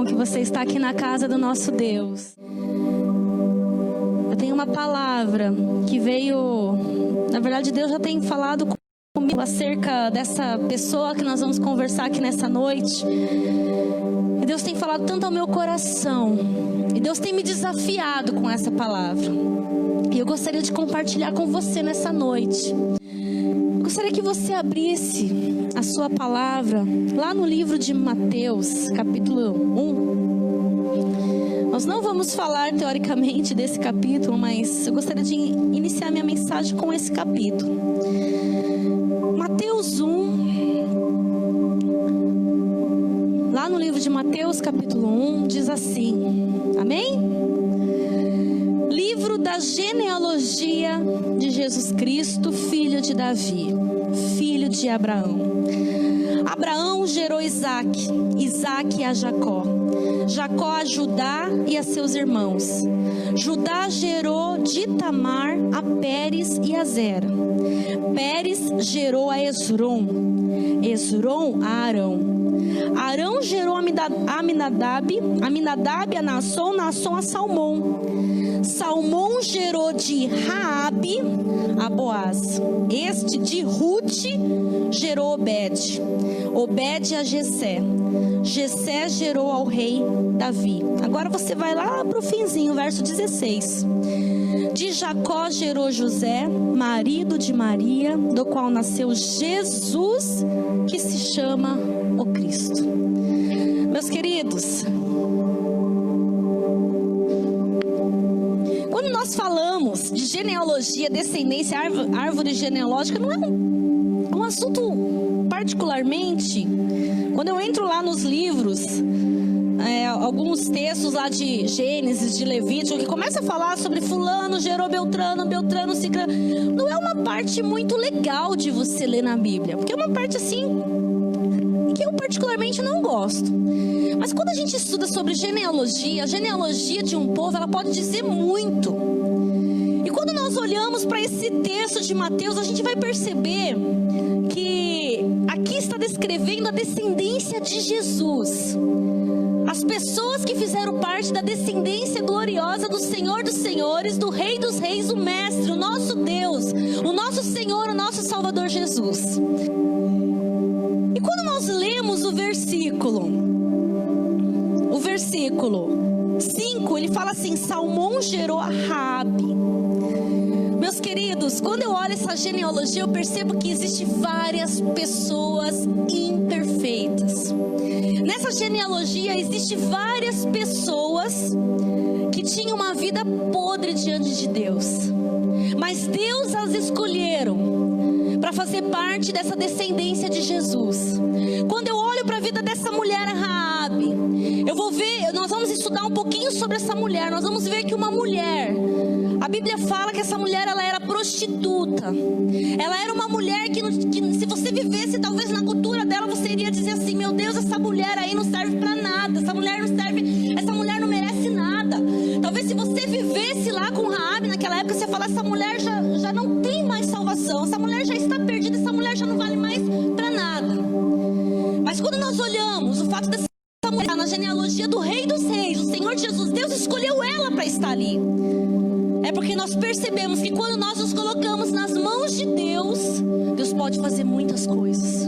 bom que você está aqui na casa do nosso Deus. Eu tenho uma palavra que veio... Na verdade, Deus já tem falado comigo acerca dessa pessoa que nós vamos conversar aqui nessa noite. E Deus tem falado tanto ao meu coração. E Deus tem me desafiado com essa palavra. E eu gostaria de compartilhar com você nessa noite. Eu gostaria que você abrisse a sua palavra lá no livro de Mateus, capítulo 1. Nós não vamos falar teoricamente desse capítulo, mas eu gostaria de iniciar minha mensagem com esse capítulo. Mateus 1, lá no livro de Mateus, capítulo 1, diz assim, amém? Livro da genealogia de Jesus Cristo, filho de Davi, filho de Abraão. Abraão gerou Isaque, Isaque a Jacó, Jacó a Judá e a seus irmãos. Judá gerou de Tamar a Pérez e a Zera. Pérez gerou a Esrom, Esrom a Arão. Arão gerou a Aminadab, Aminadab a Naasson, Naasson a Salmão. Salmão gerou de Raabe a Boaz. Este de Ruth gerou Obed, Obed a Jessé. Jessé gerou ao rei Davi. Agora você vai lá para o finzinho, verso 16. De Jacó gerou José, marido de Maria, do qual nasceu Jesus, que se chama o Cristo. Meus queridos, quando nós falamos de genealogia, descendência, árvore genealógica, não é um assunto particularmente. Quando eu entro lá nos livros, alguns textos lá de Gênesis, de Levítico, que começa a falar sobre fulano, gerou Beltrano, Beltrano, Cicrano, não é uma parte muito legal de você ler na Bíblia, porque é uma parte assim que eu particularmente não gosto. Mas quando a gente estuda sobre genealogia, a genealogia de um povo, ela pode dizer muito. E quando nós olhamos para esse texto de Mateus, a gente vai perceber que aqui está descrevendo a descendência de Jesus. As pessoas que fizeram parte da descendência gloriosa do Senhor dos Senhores, do Rei dos Reis, o Mestre, o nosso Deus, o nosso Senhor, o nosso Salvador Jesus. E quando nós lemos o versículo 5, ele fala assim, Salmão gerou a Raabe. Meus queridos, quando eu olho essa genealogia, eu percebo que existem várias pessoas imperfeitas. Nessa genealogia, existem várias pessoas que tinham uma vida podre diante de Deus. Mas Deus as escolheram para fazer parte dessa descendência de Jesus. Quando eu olho para a vida dessa mulher, Raabe, eu vou ver, nós vamos estudar um pouquinho sobre essa mulher. Nós vamos ver que uma mulher, a Bíblia fala que essa mulher, ela era prostituta. Ela era uma mulher que se você vivesse talvez na cultura dela, você iria dizer assim, meu Deus, essa mulher aí não serve para nada, essa mulher não serve, essa mulher não merece nada. Talvez se você vivesse lá com Raabe naquela época, você fala, essa mulher já não tem mais salvação, essa mulher já está perdida, essa mulher já não vale mais para nada. Mas quando nós olhamos o fato dessa mulher na genealogia do Rei dos Reis, o Senhor Jesus, Deus escolheu ela para estar ali. É porque nós percebemos que quando nós nos colocamos nas mãos de Deus, Deus pode fazer muitas coisas.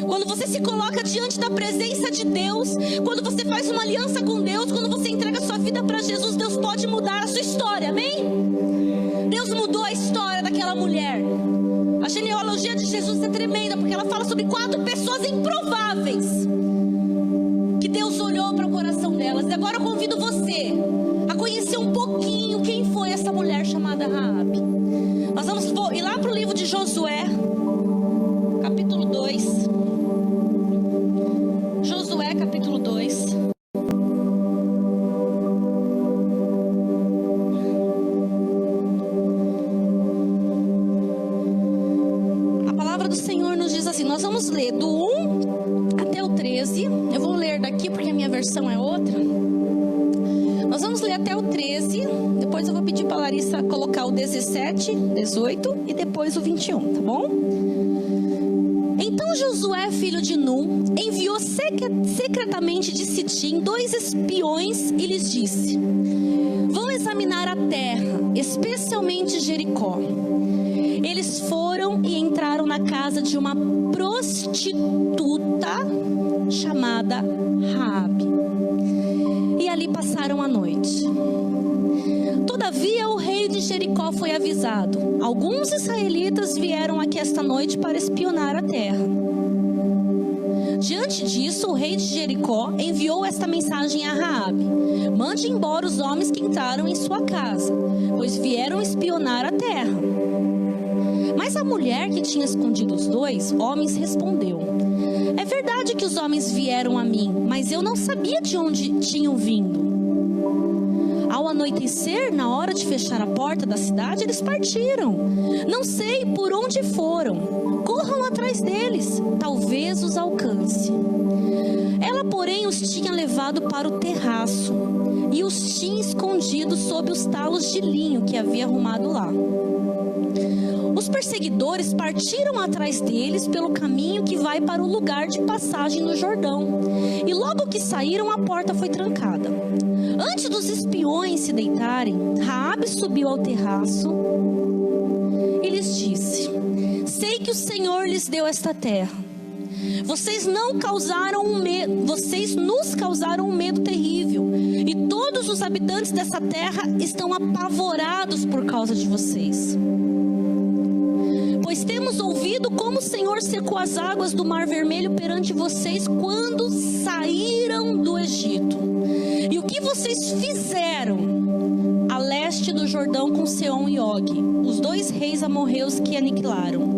Quando você se coloca diante da presença de Deus, quando você faz uma aliança com Deus, quando você entrega a sua vida para Jesus, Deus pode mudar a sua história, amém? Deus mudou a história daquela mulher. A genealogia de Jesus é tremenda, porque ela fala sobre 4 pessoas improváveis que Deus olhou para o coração delas. E agora eu convido você a conhecer um pouquinho quem foi essa mulher chamada Raabe. Nós vamos ir lá para o livro de Josué, capítulo 2. Josué, capítulo 2. A palavra do Senhor nos diz assim, nós vamos ler do 1 até o 13. Eu vou ler daqui porque a minha versão é outra. Nós vamos ler até o 13, depois eu vou pedir para a Larissa colocar o 17, 18 e depois o 21, tá bom? Então Então Josué, filho de Nun, enviou secretamente de Sitim 2 espiões e lhes disse: vão examinar a terra, especialmente Jericó. Eles foram e entraram na casa de uma prostituta chamada Raabe, e ali passaram a noite. Todavia o rei de Jericó foi avisado: alguns israelitas vieram aqui esta noite para espionar a terra. Diante disso, o rei de Jericó enviou esta mensagem a Raabe: mande embora os homens que entraram em sua casa, pois vieram espionar a terra. Mas a mulher que tinha escondido os 2 homens respondeu: é verdade que os homens vieram a mim, mas eu não sabia de onde tinham vindo. Ao anoitecer, na hora de fechar a porta da cidade, eles partiram. Não sei por onde foram. Corram atrás deles, talvez os alcance. Ela, porém, os tinha levado para o terraço e os tinha escondido sob os talos de linho que havia arrumado lá. Os perseguidores partiram atrás deles pelo caminho que vai para o lugar de passagem no Jordão. E logo que saíram, a porta foi trancada. Antes dos espiões se deitarem, Raabe subiu ao terraço e lhes disse: sei que o Senhor lhes deu esta terra. Vocês nos causaram um medo terrível, e todos os habitantes dessa terra estão apavorados por causa de vocês. Pois temos ouvido como o Senhor secou as águas do Mar Vermelho perante vocês quando saíram do Egito, e o que vocês fizeram a leste do Jordão com Seom e Og, os 2 reis amorreus que aniquilaram.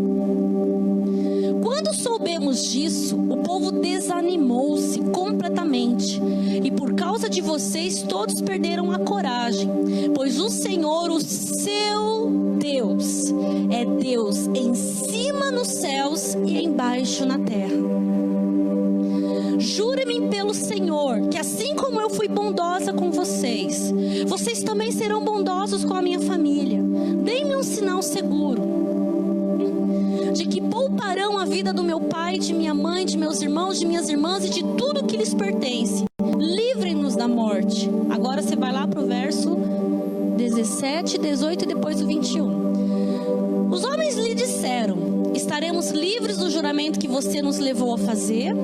Quando soubemos disso, o povo desanimou-se completamente, e por causa de vocês todos perderam a coragem, pois o Senhor, o seu Deus, é Deus em cima nos céus e embaixo na terra. Jurem-me pelo Senhor, que assim como eu fui bondosa com vocês, vocês também serão bondosos com a minha família. Deem-me um sinal seguro de que pouparão a vida do meu pai, de minha mãe, de meus irmãos, de minhas irmãs e de tudo que lhes pertence. Livrem-nos da morte. Agora você vai lá para o verso 17, 18 e depois o 21. Os homens lhe disseram: estaremos livres do juramento que você nos levou a fazer?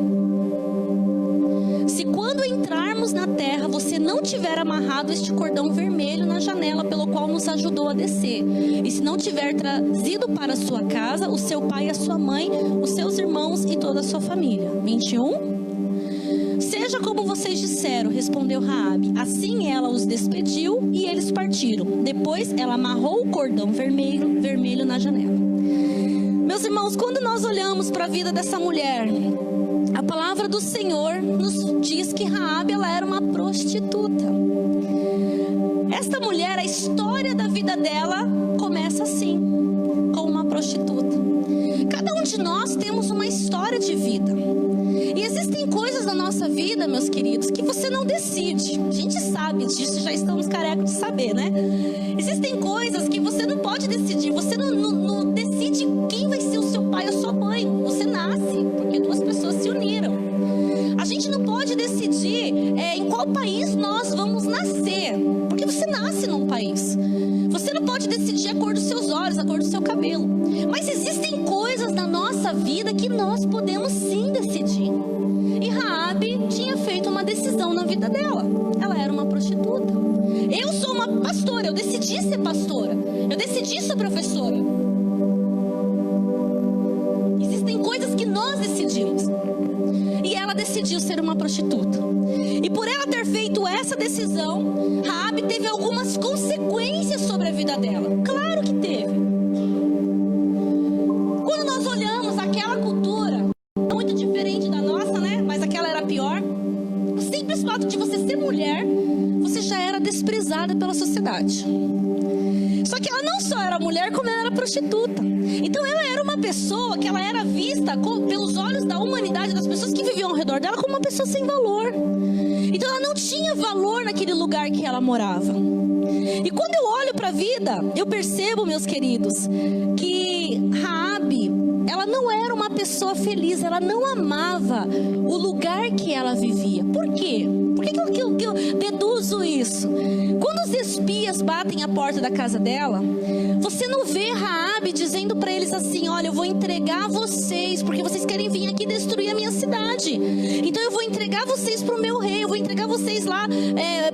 Se quando entrarmos na terra você não tiver amarrado este cordão vermelho na janela pelo qual nos ajudou a descer, e se não tiver trazido para a sua casa o seu pai e a sua mãe, os seus irmãos e toda a sua família. 21. Seja como vocês disseram, respondeu Raabe. Assim ela os despediu e eles partiram. Depois ela amarrou o cordão vermelho na janela. Meus irmãos, quando nós olhamos para a vida dessa mulher, a palavra do Senhor nos diz que Raabe, ela era uma prostituta. Esta mulher, a história da vida dela começa assim, com uma prostituta. Cada um de nós temos uma história de vida. E existem coisas na nossa vida, meus queridos, que você não decide. A gente sabe disso, já estamos carecos de saber, né? Existem coisas que você não pode decidir. Você não decide quem vai ser o seu pai ou sua mãe. Você nasce, porque 2 pessoas se uniram. A gente não pode decidir em qual país nós vamos nascer, porque você nasce num país. Você não pode decidir a cor dos seus olhos, a cor do seu cabelo. Mas existem coisas na nossa vida que nós podemos sim decidir. E Raabe tinha feito uma decisão na vida dela. Ela era uma prostituta. Eu sou uma pastora, eu decidi ser pastora. Eu decidi ser professora. Existem coisas que nós decidimos. E ela decidiu ser uma prostituta. E por ela ter feito essa decisão, Raabe teve algumas consequências sobre a vida dela. Claro que teve. Quando nós olhamos aquela cultura, muito diferente da nossa, né? Mas aquela era pior. O simples fato de você ser mulher, você já era desprezada pela sociedade. Só que ela não só era mulher, como ela era prostituta. Então ela era uma pessoa que ela era vista pelos olhos da humanidade, das pessoas que viviam ao redor dela, como uma pessoa sem valor. Então ela não tinha valor naquele lugar que ela morava. E quando eu olho para a vida, eu percebo, meus queridos, que Raabe, ela não era uma pessoa feliz, ela não amava o lugar que ela vivia. Por quê? Por que eu deduzo isso? Quando os espias batem a porta da casa dela, você não vê Raabe dizendo para eles assim: olha, eu vou entregar vocês, porque vocês querem vir aqui destruir a minha cidade. Então eu vou entregar vocês para o meu rei, eu vou entregar vocês lá,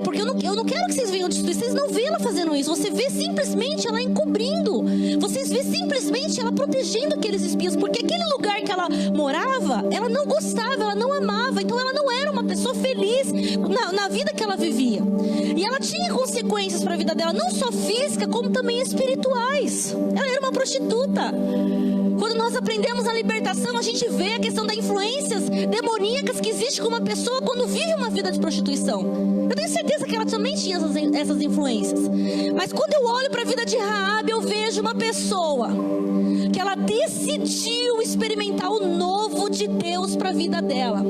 porque eu não quero que vocês venham destruir. Vocês não vê ela fazendo isso, você vê simplesmente ela encobrindo. Vocês vê simplesmente ela protegendo aqueles espias, porque aquele lugar que ela morava, ela não gostava, ela não amava. Então ela não era uma pessoa feliz na vida que ela vivia. E ela tinha consequências para a vida dela, não só física, como também espirituais. Ela era uma prostituta. Quando nós aprendemos a libertação, a gente vê a questão das influências demoníacas que existe com uma pessoa quando vive uma vida de prostituição. Eu tenho certeza que ela também tinha essas influências. Mas quando eu olho para a vida de Raabe, eu vejo uma pessoa que ela decidiu experimentar o novo de Deus para a vida dela.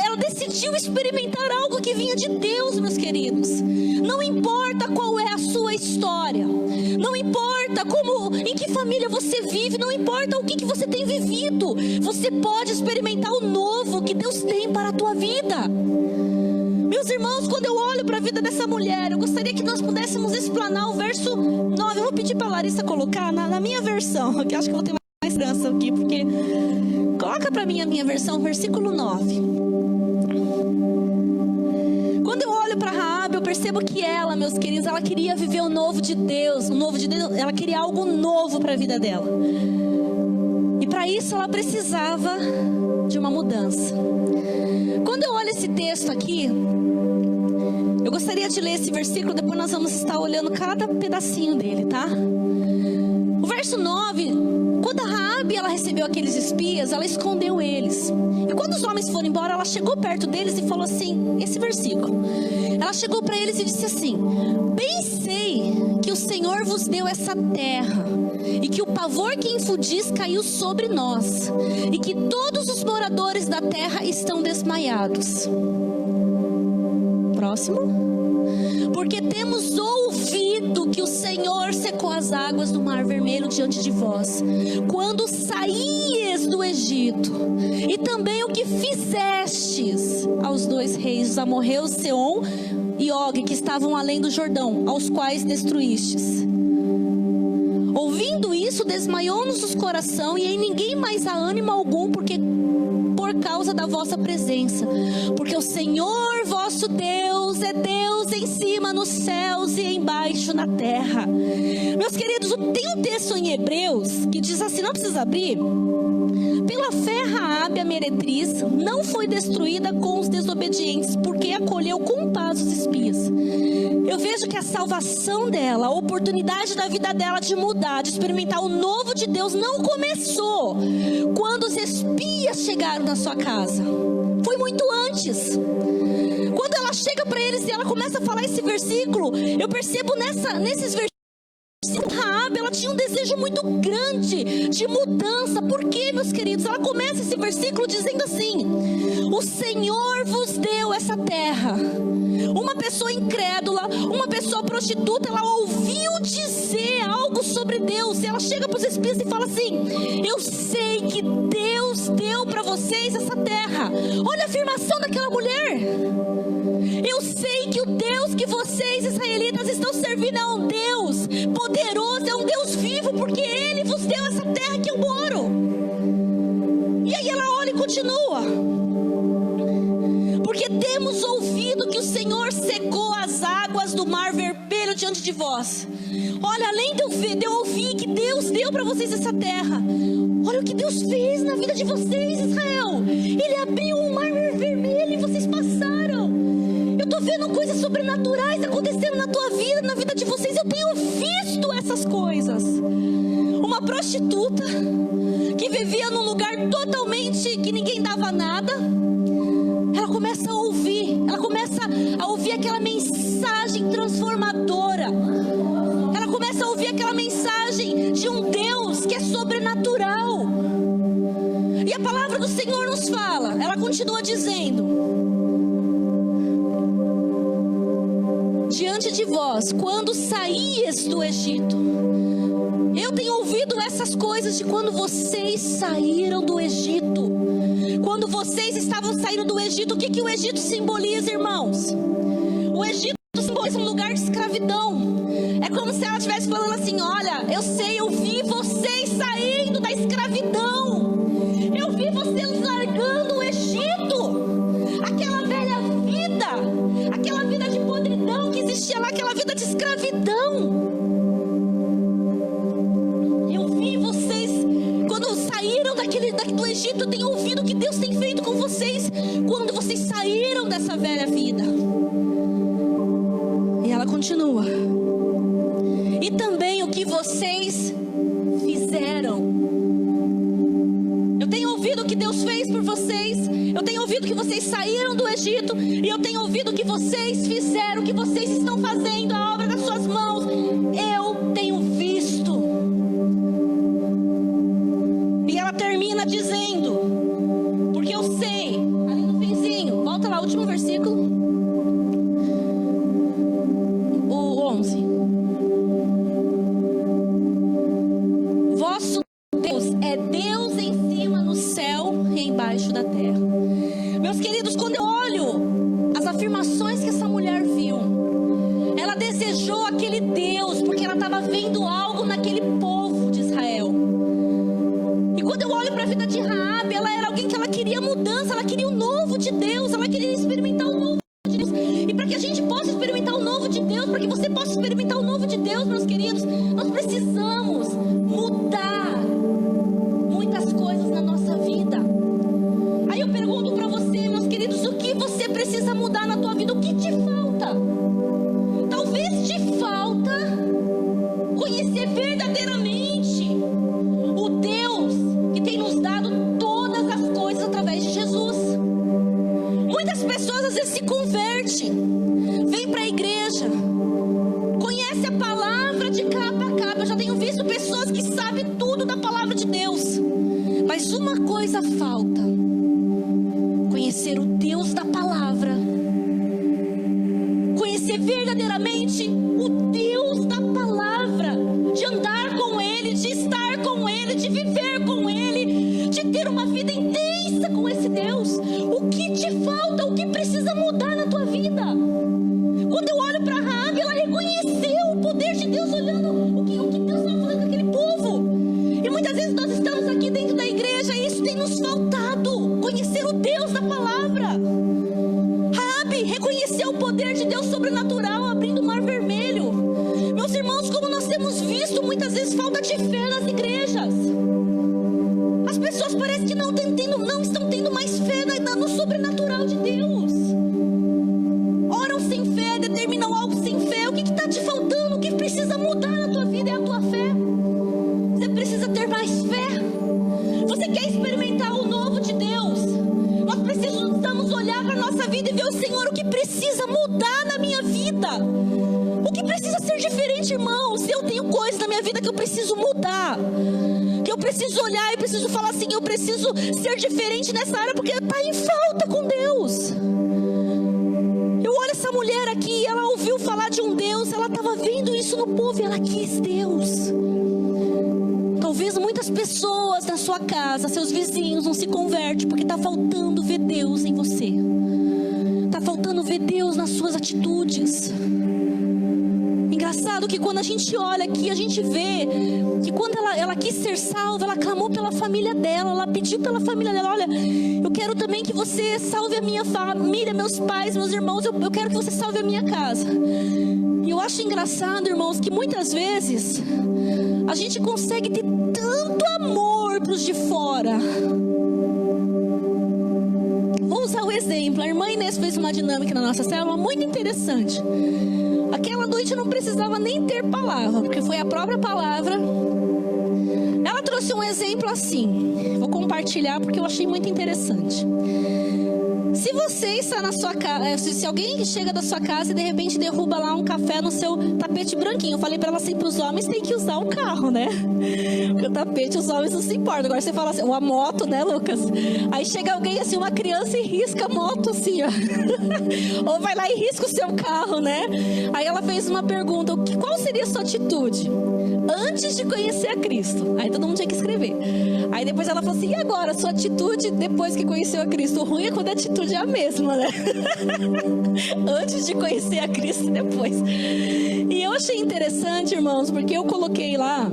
Ela decidiu experimentar algo que vinha de Deus, meus queridos. Não importa qual é a sua história, não importa em que família você vive, não importa o que você tem vivido, você pode experimentar o novo que Deus tem para a tua vida. Meus irmãos, quando eu olho para a vida dessa mulher, eu gostaria que nós pudéssemos explanar o verso 9. Eu vou pedir para a Larissa colocar na minha versão, que acho que eu vou ter mais dança aqui, porque... Coloca para mim a minha versão, versículo 9. Quando eu olho para Raabe, eu percebo que ela, meus queridos, ela queria viver o novo de Deus. Ela queria algo novo para a vida dela. E para isso ela precisava de uma mudança. Quando eu olho esse texto aqui, eu gostaria de ler esse versículo, depois nós vamos estar olhando cada pedacinho dele, tá? O verso 9, quando a Raabe ela recebeu aqueles espias, ela escondeu eles. E quando os homens foram embora, ela chegou perto deles e falou assim, esse versículo. Ela chegou para eles e disse assim: bem sei que o Senhor vos deu essa terra, e que o pavor que infundis caiu sobre nós, e que todos os moradores da terra estão desmaiados. Próximo. Porque temos ouvido que o Senhor secou as águas do Mar Vermelho diante de vós, quando saíes do Egito, e também o que fizestes aos dois reis, os amorreus Seom e Og, que estavam além do Jordão, aos quais destruístes. Ouvindo isso, desmaiou-nos o coração, e em ninguém mais há ânimo algum, por causa da vossa presença, porque o Senhor vosso Deus é Deus em cima nos céus e embaixo na terra. Meus queridos, tem um texto em Hebreus que diz assim, não precisa abrir. Pela fé Raabe a meretriz não foi destruída com os desobedientes, porque acolheu com paz os espias. Eu vejo que a salvação dela, a oportunidade da vida dela de mudar, de experimentar o novo de Deus, não começou quando os espias chegaram na sua casa. Foi muito antes. Quando ela chega para eles e ela começa a falar esse versículo, eu percebo nesses versículos, Raabe, ela tinha um desejo muito grande de mudança. Por quê, meus queridos? Ela começa esse versículo dizendo assim: o Senhor vos deu essa terra. Uma pessoa incrédula, uma pessoa prostituta, ela ouviu dizer algo sobre Deus, e ela chega para os espias e fala assim: eu sei que Deus deu para vocês essa terra. Olha a afirmação daquela mulher. Eu sei que o Deus que vocês, israelitas, estão servindo é um Deus poderoso, é um Deus vivo, porque Ele vos deu essa terra que eu moro. E aí ela olha e continua: porque temos ouvido que o Senhor secou as águas do Mar Vermelho diante de vós. Olha, além de eu ouvir que Deus deu para vocês essa terra, olha o que Deus fez na vida de vocês, Israel. Ele abriu o Mar Vermelho e vocês passaram. Eu estou vendo coisas sobrenaturais acontecendo na tua vida, na vida de vocês. Eu tenho visto essas coisas. Uma prostituta que vivia num lugar totalmente que ninguém dava nada, ela começa a ouvir aquela mensagem transformadora. Ela começa a ouvir aquela mensagem de um Deus que é sobrenatural. E a palavra do Senhor nos fala, ela continua dizendo: diante diante de vós quando saíes do Egito. Eu tenho ouvido essas coisas de quando vocês saíram do Egito. Quando vocês estavam saindo do Egito, o que o Egito simboliza, irmãos? O Egito simboliza um lugar de escravidão. É como se ela estivesse falando assim: olha, eu sei, eu vi vocês saindo da escravidão. Eu vi vocês largando o Egito. Aquela velha vida, aquela vida de podridão que existia lá, aquela vida de escravidão. Eu vi vocês, quando saíram do Egito, eu tenho ouvido o que Deus tem feito com vocês, quando vocês saíram dessa velha vida. E ela continua: e também o que vocês fizeram. Eu tenho ouvido o que Deus fez por vocês. Eu tenho ouvido que vocês saíram do Egito. E eu tenho ouvido o que vocês fizeram, o que vocês estão fazendo, a obra das suas mãos. Eu tenho visto. E ela termina dizendo: porque eu sei, ali no finzinho, volta lá, último versículo, o 11. Vosso Deus é Deus em cima no céu e embaixo da terra. Meus queridos, quando eu olho as afirmações que essa mulher viu, ela desejou aquele Deus porque ela estava vendo algo naquele povo de Israel. E quando eu olho para a vida de Raabe, ela era alguém que ela queria mudança, ela queria o novo de Deus, ela queria experimentar o novo de Deus. E para que a gente possa experimentar o novo de Deus, para que você possa experimentar o novo de Deus, meus queridos, nós precisamos mudar muitas coisas na nossa vida. Aí eu pergunto para você, meus queridos, o que você precisa mudar na tua vida? O que te falta? Talvez te falta conhecer verdadeiramente o Deus que tem nos dado todas as coisas através de Jesus. Muitas pessoas às vezes se convertem, vêm para a igreja, conhece a palavra de capa a capa. Eu já tenho visto pessoas que sabem tudo da palavra de Deus, mas uma coisa falta: conhecer o Deus da palavra, conhecer verdadeiramente o Deus da palavra, de andar com Ele, de estar com Ele, de viver com Ele, de ter uma vida intensa com esse Deus. O que te falta? O que precisa mudar na tua vida? Quando eu olho para Raabe, ela reconheceu o poder de Deus, olhando o que Deus estava falando com aquele povo. E muitas vezes nós estamos aqui dentro da igreja e isso tem nos faltado, conhecer o Deus da palavra. Raabe reconheceu o poder de Deus sobrenatural, abrindo o mar vermelho. Meus irmãos, como nós temos visto, muitas vezes falta de fé nas igrejas. As pessoas parecem que não estão tendo mais fé no sobrenatural de Deus. Oram sem fé, determinam algo sem fé. O que está te faltando? O que precisa mudar na tua vida é a tua fé. Você precisa ter mais fé. Você quer experimentar o novo de Deus? Nós precisamos olhar para a nossa vida e ver: o Senhor, o que precisa mudar na minha vida? O que precisa ser diferente, irmãos? Eu tenho coisas na minha vida que eu preciso mudar, que eu preciso olhar e preciso falar assim: eu preciso ser diferente nessa área, porque está em falta com Deus. Eu olho essa mulher aqui, ela ouviu falar de um Deus, ela estava vendo isso no povo e ela quis Deus. Talvez muitas pessoas na sua casa, seus vizinhos, não se convertem porque está faltando ver Deus em você. Está faltando ver Deus nas suas atitudes. Engraçado que quando a gente olha aqui, a gente vê que quando ela quis ser salva, ela clamou pela família dela, ela pediu pela família dela: olha, eu quero também que você salve a minha família, meus pais, meus irmãos, eu quero que você salve a minha casa. E eu acho engraçado, irmãos, que muitas vezes a gente consegue ter tanto amor para os de fora. Vou usar o exemplo. A irmã Inês fez uma dinâmica na nossa célula muito interessante. Aquela noite não precisava nem ter palavra, porque foi a própria palavra. Ela trouxe um exemplo assim. Vou compartilhar porque eu achei muito interessante. Se Se você está na sua casa, se alguém chega da sua casa e de repente derruba lá um café no seu tapete branquinho, eu falei para ela assim, para os homens tem que usar o carro, né? Porque o tapete os homens não se importam. Agora você fala assim, ou a moto, né, Lucas? Aí chega alguém assim, uma criança e risca a moto assim, ó. Ou vai lá e risca o seu carro, né? Aí ela fez uma pergunta, qual seria a sua atitude antes de conhecer a Cristo? Aí todo mundo tinha que escrever. Aí depois ela falou assim, e agora, sua atitude depois que conheceu a Cristo? O ruim é quando a atitude é a mesma, né? Antes de conhecer a Cristo e depois. E eu achei interessante, irmãos, porque eu coloquei lá,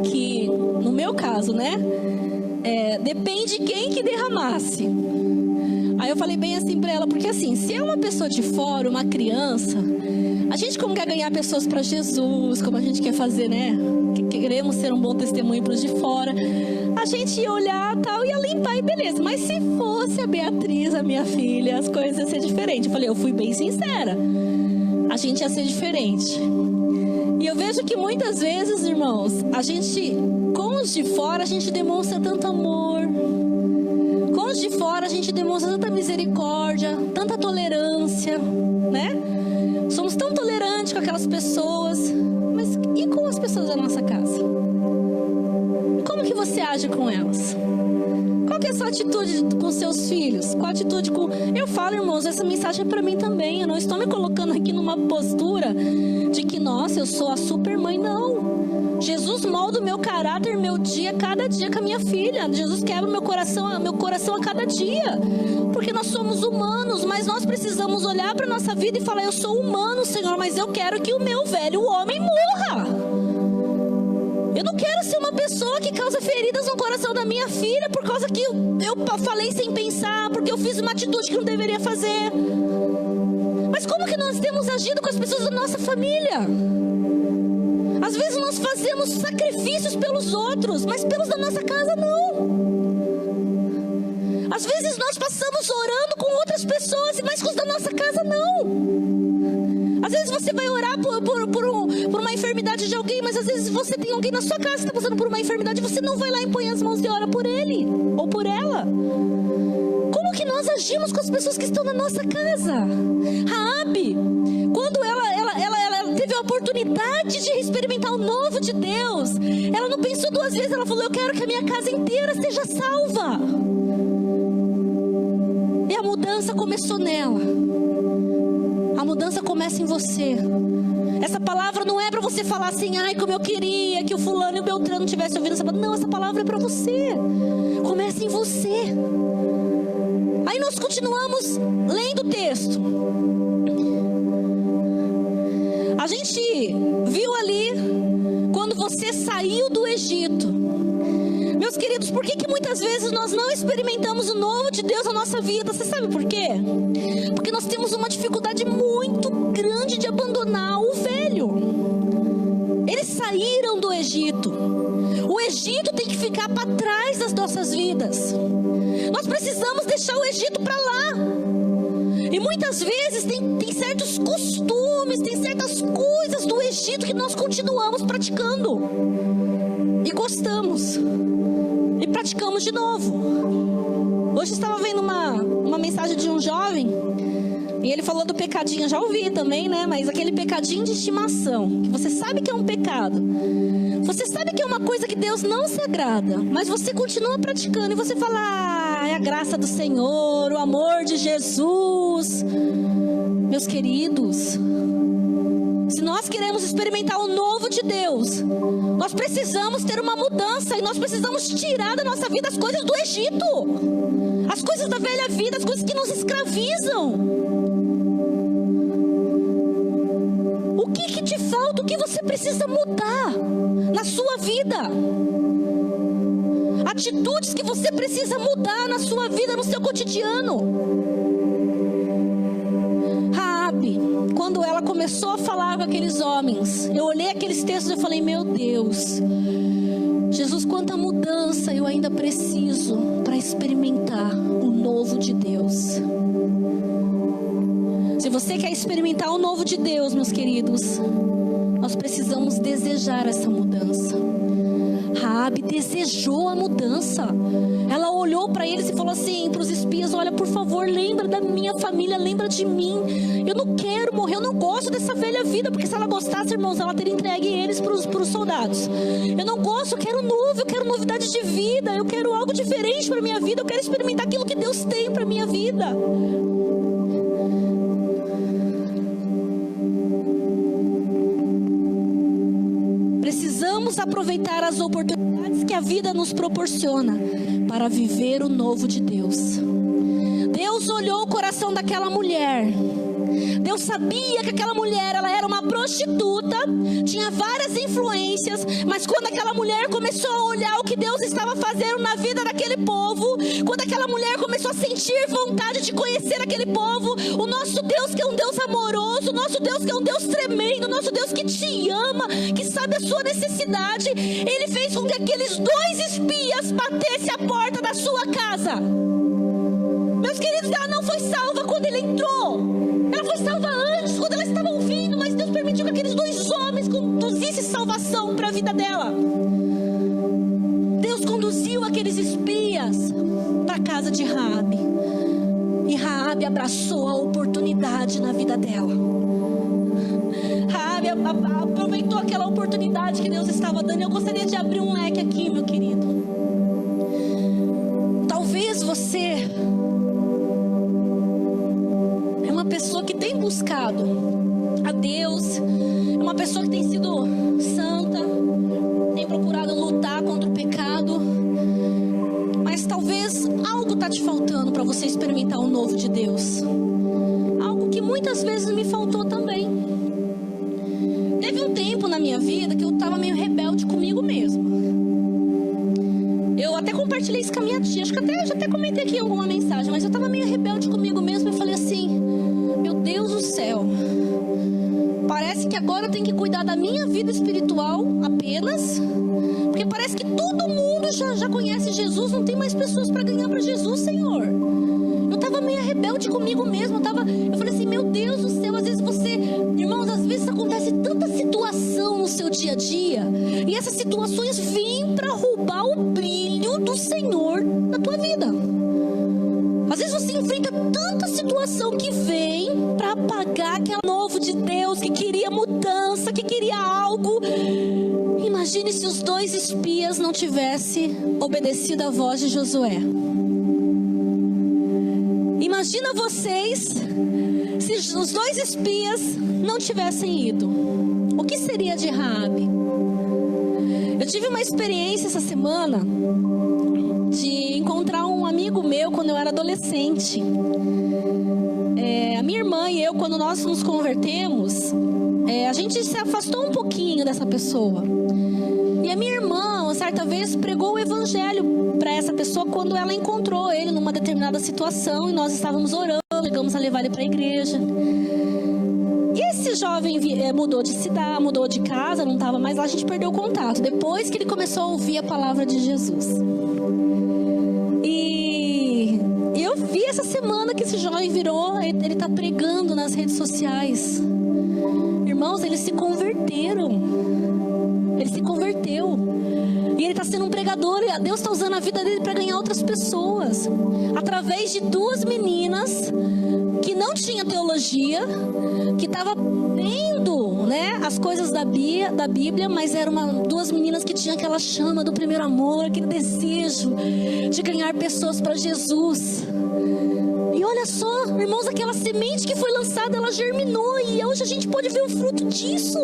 que no meu caso, né? Depende de quem que derramasse. Aí eu falei bem assim pra ela, porque assim, se é uma pessoa de fora, uma criança, a gente como quer ganhar pessoas para Jesus, como a gente quer fazer, né? Queremos ser um bom testemunho para os de fora, a gente ia olhar tal, ia limpar e beleza. Mas se fosse a Beatriz, a minha filha, as coisas iam ser diferentes. Eu falei, eu fui bem sincera, a gente ia ser diferente. E eu vejo que muitas vezes, irmãos, a gente, com os de fora, a gente demonstra tanto amor. Com os de fora, a gente demonstra tanta misericórdia, tanta tolerância, né? Somos tão tolerantes com aquelas pessoas. Mas e com as pessoas da nossa casa? Como que você age com elas? Qual que é a sua atitude com seus filhos? Qual a atitude com... Eu falo, irmãos, essa mensagem é para mim também. Eu não estou me colocando aqui numa postura de que, nossa, eu sou a super mãe, não. Jesus molda o meu caráter, meu dia, cada dia com a minha filha. Jesus quebra o meu coração a cada dia. Porque nós somos humanos, mas nós precisamos olhar para a nossa vida e falar, eu sou humano, Senhor, mas eu quero que o meu velho homem morra. Eu não quero ser uma pessoa que causa feridas no coração da minha filha por causa que eu falei sem pensar, porque eu fiz uma atitude que não deveria fazer. Mas como que nós temos agido com as pessoas da nossa família? Às vezes nós fazemos sacrifícios pelos outros, mas pelos da nossa casa não. Às vezes nós passamos orando com outras pessoas, mas com os da nossa casa não. Às vezes você vai orar por uma enfermidade de alguém, mas às vezes você tem alguém na sua casa que está passando por uma enfermidade, você não vai lá e põe as mãos e ora por ele ou por ela. Como que nós agimos com as pessoas que estão na nossa casa? Raabe, quando ela teve a oportunidade de experimentar o novo de Deus, ela não pensou duas vezes, ela falou, eu quero que a minha casa inteira seja salva. E a mudança começou nela. A mudança começa em você. Essa palavra não é para você falar assim, ai, como eu queria que o fulano e o Beltrano tivessem ouvido essa palavra. Não, essa palavra é para você. Começa em você. Aí nós continuamos lendo o texto. A gente viu ali quando você saiu do Egito. Meus queridos, por que muitas vezes nós não experimentamos o novo de Deus na nossa vida? Você sabe por quê? Porque nós temos uma dificuldade muito grande de abandonar o velho. Eles saíram do Egito. O Egito tem que ficar para trás das nossas vidas. Nós precisamos deixar o Egito para lá. E muitas vezes tem certos costumes, tem certas coisas do Egito que nós continuamos praticando. E gostamos. E praticamos de novo. Hoje estava vendo uma mensagem de um jovem. E ele falou do pecadinho. Já ouvi também, né? Mas aquele pecadinho de estimação. Que você sabe que é um pecado. Você sabe que é uma coisa que Deus não se agrada. Mas você continua praticando. E você fala, é a graça do Senhor, o amor de Jesus. Meus queridos, se nós queremos experimentar o novo de Deus, nós precisamos ter uma mudança. E nós precisamos tirar da nossa vida as coisas do Egito, as coisas da velha vida, as coisas que nos escravizam. O que te falta? O que você precisa mudar na sua vida? Atitudes que você precisa mudar na sua vida, no seu cotidiano. Raabe, quando ela começou a falar com aqueles homens, eu olhei aqueles textos e falei, meu Deus, Jesus, quanta mudança eu ainda preciso para experimentar o novo de Deus. Se você quer experimentar o novo de Deus, meus queridos, nós precisamos desejar essa mudança. Raabe desejou a mudança. Ela olhou para eles e falou assim, para os espias: olha, por favor, lembra da minha família, lembra de mim. Eu não quero morrer, eu não gosto dessa velha vida, porque se ela gostasse, irmãos, ela teria entregue eles para os soldados. Eu não gosto, eu quero novo, eu quero novidade de vida, eu quero algo diferente para minha vida, eu quero experimentar aquilo que Deus tem para minha vida. Precisamos aproveitar as oportunidades que a vida nos proporciona para viver o novo de Deus. Deus olhou o coração daquela mulher. Deus sabia que aquela mulher, ela era uma prostituta, tinha várias influências, mas quando aquela mulher começou a olhar o que Deus estava fazendo na vida daquele povo, quando aquela mulher começou a sentir vontade de conhecer aquele povo, o nosso Deus que é um Deus amoroso, o nosso Deus que é um Deus tremendo, o nosso Deus que te ama, que sabe a sua necessidade, Ele fez com que aqueles 2 espias batessem a porta da sua casa. Meus queridos, ela não foi salva quando ele entrou, ela foi salva antes, quando ela estava ouvindo, mas Deus permitiu que aqueles 2 homens conduzissem salvação para a vida dela. Deus conduziu aqueles espias para a casa de Raabe, e Raabe abraçou a oportunidade na vida dela. Raabe aproveitou aquela oportunidade que Deus estava dando. Eu gostaria de abrir um leque aqui, meu querido. Talvez você é uma pessoa que tem buscado a Deus, é uma pessoa que tem sido santa, tem procurado lutar contra o pecado, mas talvez algo está te faltando para você experimentar o novo de Deus. Algo que muitas vezes me faltou também. Teve um tempo na minha vida que eu estava meio rebelde comigo mesma. Eu até compartilhei isso com a minha tia, acho que já até comentei aqui em alguma mensagem, mas eu estava meio rebelde comigo mesma e falei assim: meu Deus do céu, parece que agora eu tenho que cuidar da minha vida espiritual apenas, porque parece que todo mundo já conhece Jesus, não tem mais pessoas para ganhar para Jesus, Senhor. Eu estava meio rebelde comigo mesmo, eu falei assim: meu Deus do céu, às vezes irmãos, às vezes acontece tanta situação no seu dia a dia, e essas situações vêm para roubar o brilho do Senhor na tua vida. Às vezes você enfrenta tanta situação que vem para apagar aquele novo de Deus, que queria mudança, que queria algo. Imagine se os 2 espias não tivessem obedecido à voz de Josué. Imagina vocês se os 2 espias não tivessem ido. O que seria de Raabe? Eu tive uma experiência essa semana de encontrar um amigo meu quando eu era adolescente. A minha irmã e eu, quando nós nos convertemos, a gente se afastou um pouquinho dessa pessoa. E a minha irmã, certa vez, pregou o evangelho para essa pessoa quando ela encontrou ele numa determinada situação, e nós estávamos orando, chegamos a levar ele para a igreja. E esse jovem mudou de cidade, mudou de casa, não estava mais lá, a gente perdeu o contato, depois que ele começou a ouvir a palavra de Jesus. E eu vi essa semana que esse jovem ele está pregando nas redes sociais. Irmãos, eles se converteram. Ele se converteu. E ele está sendo um pregador. E Deus está usando a vida dele para ganhar outras pessoas. Através de 2 meninas que não tinham teologia, que estavam vendo, né, as coisas da Bíblia, mas eram 2 meninas que tinham aquela chama do primeiro amor, aquele desejo de ganhar pessoas para Jesus. E olha só, irmãos, aquela semente que foi lançada, ela germinou, e hoje a gente pode ver o fruto disso.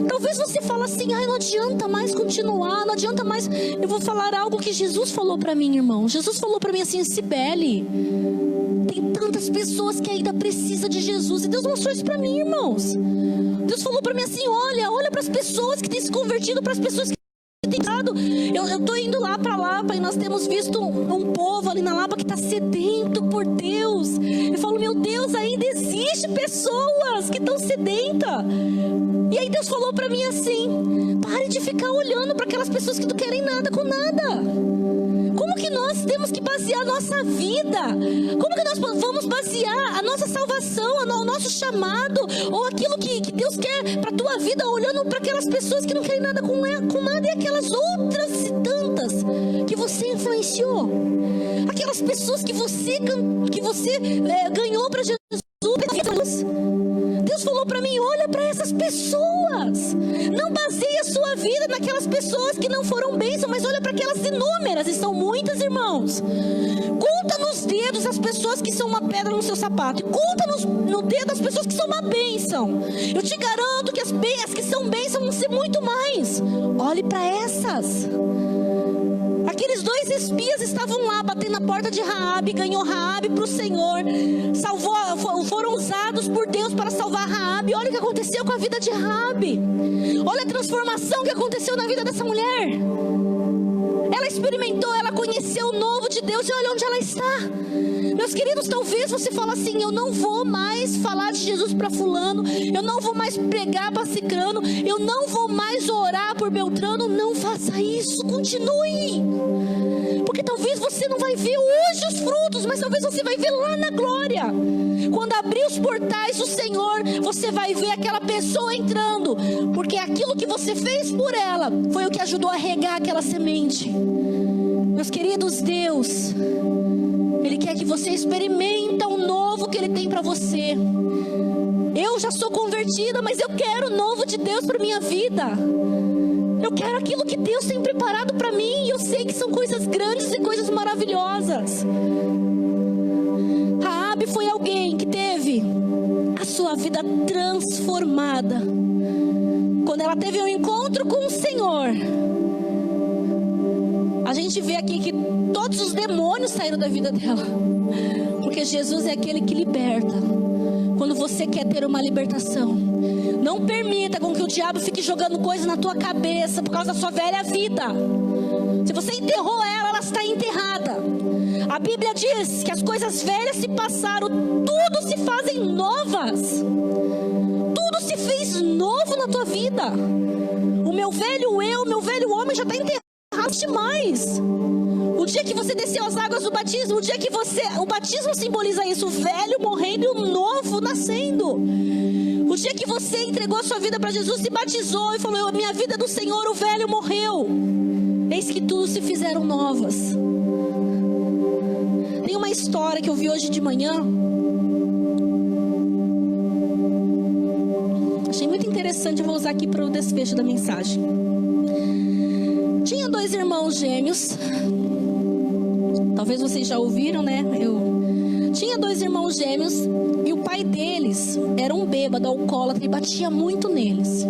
Talvez você fale assim: não adianta mais continuar, não adianta mais. Eu vou falar algo que Jesus falou para mim, irmão. Jesus falou para mim assim: Cibele, tem tantas pessoas que ainda precisam de Jesus. E Deus mostrou isso para mim, irmãos. Deus falou para mim assim: olha para as pessoas que têm se convertido, para as pessoas que têm dado. Eu tô indo lá para Lapa, e nós temos visto um povo ali na Lapa que está sedento por Deus. Eu falo: meu Deus, ainda existe pessoas que estão sedentas. E aí Deus falou para mim assim: pare de ficar olhando para aquelas pessoas que não querem nada com nada. Como que nós temos que basear a nossa vida? Como que nós vamos basear a nossa salvação, o nosso chamado, ou aquilo que Deus quer para a tua vida, olhando para aquelas pessoas que não querem nada com nada, e aquelas outras e tantas que você influenciou, aquelas pessoas que você ganhou para Jesus. Deus falou para mim, olha para essas pessoas, não baseie a sua vida naquelas pessoas que não foram bênção, mas olha para aquelas inúmeras, e são muitas, irmãos. Conta nos dedos as pessoas que são uma pedra no seu sapato, e conta no dedo as pessoas que são uma bênção. Eu te garanto que as que são bênção vão ser muito mais. Olhe para essas. Aqueles 2 espias estavam lá batendo na porta de Raabe, ganhou Raabe para o Senhor, foram usados por Deus para salvar Raabe. Olha o que aconteceu com a vida de Raabe. Olha a transformação que aconteceu na vida dessa mulher. Ela experimentou, ela conheceu o novo de Deus, e olha onde ela está. Meus queridos, talvez você fale assim, eu não vou mais falar de Jesus para fulano, eu não vou mais pregar para cicrano, eu não vou mais orar por Beltrano. Não faça isso, continue. Porque talvez você não vai ver hoje os frutos, mas talvez você vai ver lá na glória. Quando abrir os portais do Senhor, você vai ver aquela pessoa entrando, porque aquilo que você fez por ela foi o que ajudou a regar aquela semente. Meus queridos, Deus, Ele quer que você experimente o novo que Ele tem para você. Eu já sou convertida, mas eu quero o novo de Deus para minha vida. Eu quero aquilo que Deus tem preparado para mim, e eu sei que são coisas grandes e coisas maravilhosas. Raabe foi alguém que teve a sua vida transformada quando ela teve um encontro com o Senhor. A gente vê aqui que todos os demônios saíram da vida dela, porque Jesus é aquele que liberta. Quando você quer ter uma libertação, não permita com que o diabo fique jogando coisas na tua cabeça por causa da sua velha vida. Se você enterrou ela, ela está enterrada. A Bíblia diz que as coisas velhas se passaram, tudo se fazem novas. Tudo se fez novo na tua vida. O meu velho eu, o meu velho homem já está enterrado demais. O dia que você desceu as águas do batismo, o batismo simboliza isso, o velho morrendo e o novo nascendo. O dia que você entregou a sua vida para Jesus, se batizou e falou, minha vida é do Senhor, o velho morreu. Eis que tudo se fizeram novas. Tem uma história que eu vi hoje de manhã. Achei muito interessante, eu vou usar aqui para o desfecho da mensagem. Tinha 2 irmãos gêmeos. Talvez vocês já ouviram, né? Tinha 2 irmãos gêmeos, e o pai deles era um bêbado, alcoólatra, e batia muito neles.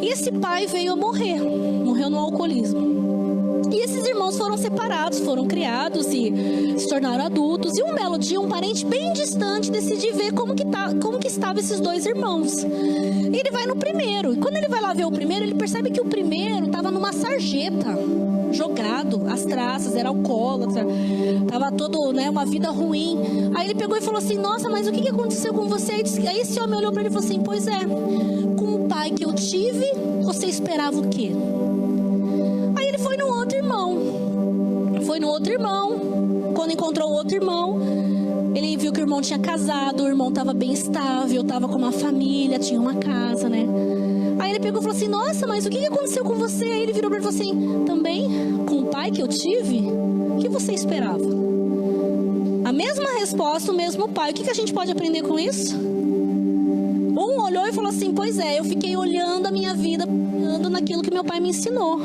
E esse pai veio a morreu no alcoolismo. E esses irmãos foram separados, foram criados e se tornaram adultos. E um belo dia, um parente bem distante decide ver como que estavam esses 2 irmãos. E ele vai no primeiro. E quando ele vai lá ver o primeiro, ele percebe que o primeiro estava numa sarjeta, jogado, as traças, era alcoólatra, estava todo, né, uma vida ruim. Aí ele pegou e falou assim, nossa, mas o que aconteceu com você? Aí esse homem olhou para ele e falou assim, pois é, com o pai que eu tive, você esperava o quê? Aí ele foi no outro irmão, quando encontrou o outro irmão, ele viu que o irmão tinha casado, o irmão estava bem estável, estava com uma família, tinha uma casa, né? Aí ele pegou e falou assim, nossa, mas o que aconteceu com você? Aí ele virou para ele e falou assim, também com o pai que eu tive, o que você esperava? A mesma resposta, o mesmo pai. O que a gente pode aprender com isso? Um olhou e falou assim, pois é, eu fiquei olhando a minha vida, olhando naquilo que meu pai me ensinou.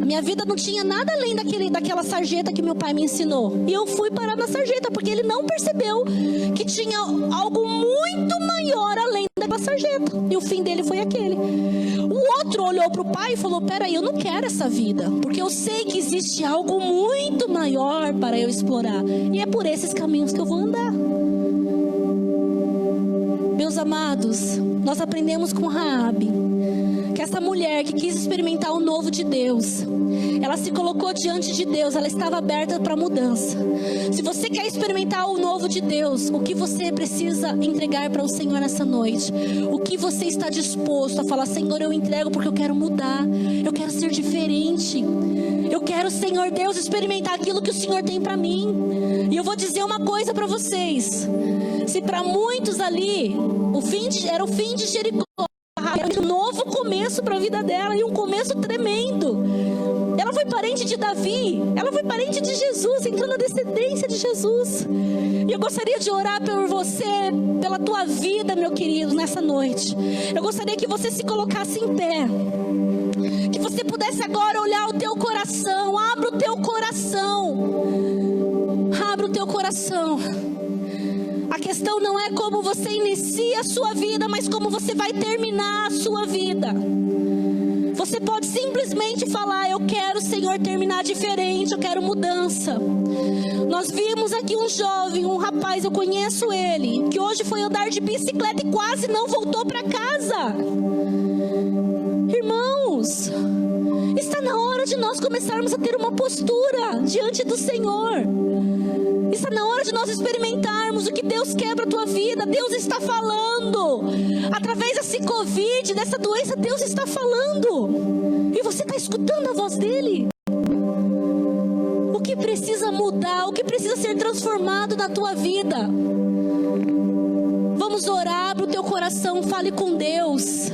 A minha vida não tinha nada além daquela sarjeta que meu pai me ensinou. E eu fui parar na sarjeta, porque ele não percebeu que tinha algo muito maior além daquela sarjeta. E o fim dele foi aquele. O outro olhou para o pai e falou, peraí, eu não quero essa vida, porque eu sei que existe algo muito maior para eu explorar. E é por esses caminhos que eu vou andar. Meus amados, nós aprendemos com Raabe que essa mulher que quis experimentar o novo de Deus, ela se colocou diante de Deus, ela estava aberta para mudança. Se você quer experimentar o novo de Deus, o que você precisa entregar para o Senhor nessa noite? O que você está disposto a falar? Senhor, eu entrego porque eu quero mudar, eu quero ser diferente, eu quero, Senhor Deus, experimentar aquilo que o Senhor tem para mim. E eu vou dizer uma coisa para vocês: se para muitos ali era o fim de Jericó, era um novo começo para a vida dela, e um começo tremendo. Ela foi parente de Davi, ela foi parente de Jesus, entrou na descendência de Jesus. E eu gostaria de orar por você, pela tua vida, meu querido, nessa noite. Eu gostaria que você se colocasse em pé, que você pudesse agora olhar o teu coração. Abra o teu coração, abra o teu coração. A questão não é como você inicia a sua vida, mas como você vai terminar a sua vida. Você pode simplesmente falar: eu quero, Senhor, terminar diferente, eu quero mudança. Nós vimos aqui um jovem, um rapaz, eu conheço ele, que hoje foi andar de bicicleta e quase não voltou para casa. Irmãos, está na hora de nós começarmos a ter uma postura diante do Senhor. Está na hora de nós experimentarmos o que Deus quer para a tua vida. Deus está falando. Através desse Covid, dessa doença, Deus está falando. E você está escutando a voz dEle? O que precisa mudar? O que precisa ser transformado na tua vida? Vamos orar, abre o teu coração, fale com Deus.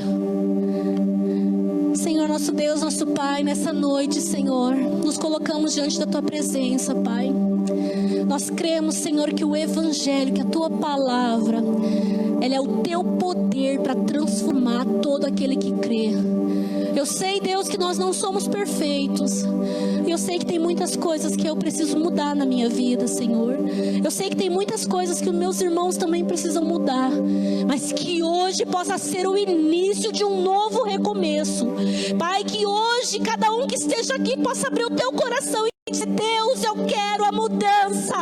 Senhor, nosso Deus, nosso Pai, nessa noite, Senhor, nos colocamos diante da tua presença, Pai. Nós cremos, Senhor, que o Evangelho, que a tua palavra, ela é o teu poder para transformar todo aquele que crê. Eu sei, Deus, que nós não somos perfeitos. Eu sei que tem muitas coisas que eu preciso mudar na minha vida, Senhor. Eu sei que tem muitas coisas que os meus irmãos também precisam mudar. Mas que hoje possa ser o início de um novo recomeço. Pai, que hoje cada um que esteja aqui possa abrir o teu coração e dizer: Deus, eu quero a mudança.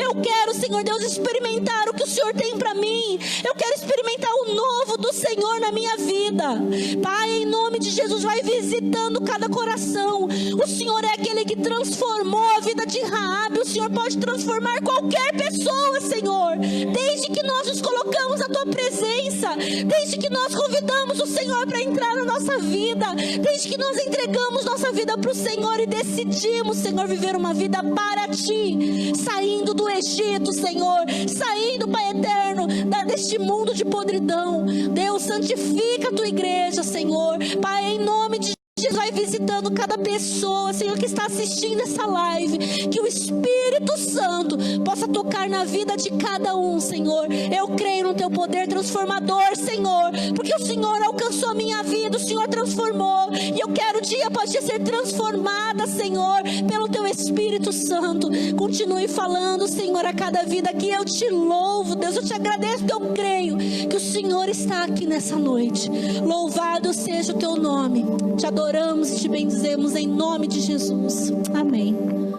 Eu quero, Senhor Deus, experimentar o que o Senhor tem para mim. Eu quero experimentar o novo do Senhor na minha vida. Pai, em nome de Jesus, vai visitando cada coração. O Senhor é aquele que transformou a vida de Raabe. O Senhor pode transformar qualquer pessoa, Senhor, desde que nós nos colocamos na tua presença, desde que nós convidamos o Senhor para entrar na nossa vida, desde que nós entregamos nossa vida para o Senhor e decidimos, Senhor, viver uma vida para ti, saindo do Egito, Senhor, saindo, Pai eterno, deste mundo de podridão. Deus, santifica a tua igreja, Senhor. Pai, em nome de Jesus, vai visitando cada pessoa, Senhor, que está assistindo essa live. Que o Espírito Santo possa tocar na vida de cada um, Senhor. Eu creio no teu poder transformador, Senhor, porque o Senhor alcançou a minha vida, o Senhor transformou, e eu quero dia após dia ser transformada, Senhor, pelo teu Espírito Santo. Continue falando, Senhor, a cada vida que eu te louvo, Deus, eu te agradeço, porque eu creio que o Senhor está aqui nessa noite. Louvado seja o teu nome. Te adoramos e te bendizemos em nome de Jesus. Amém.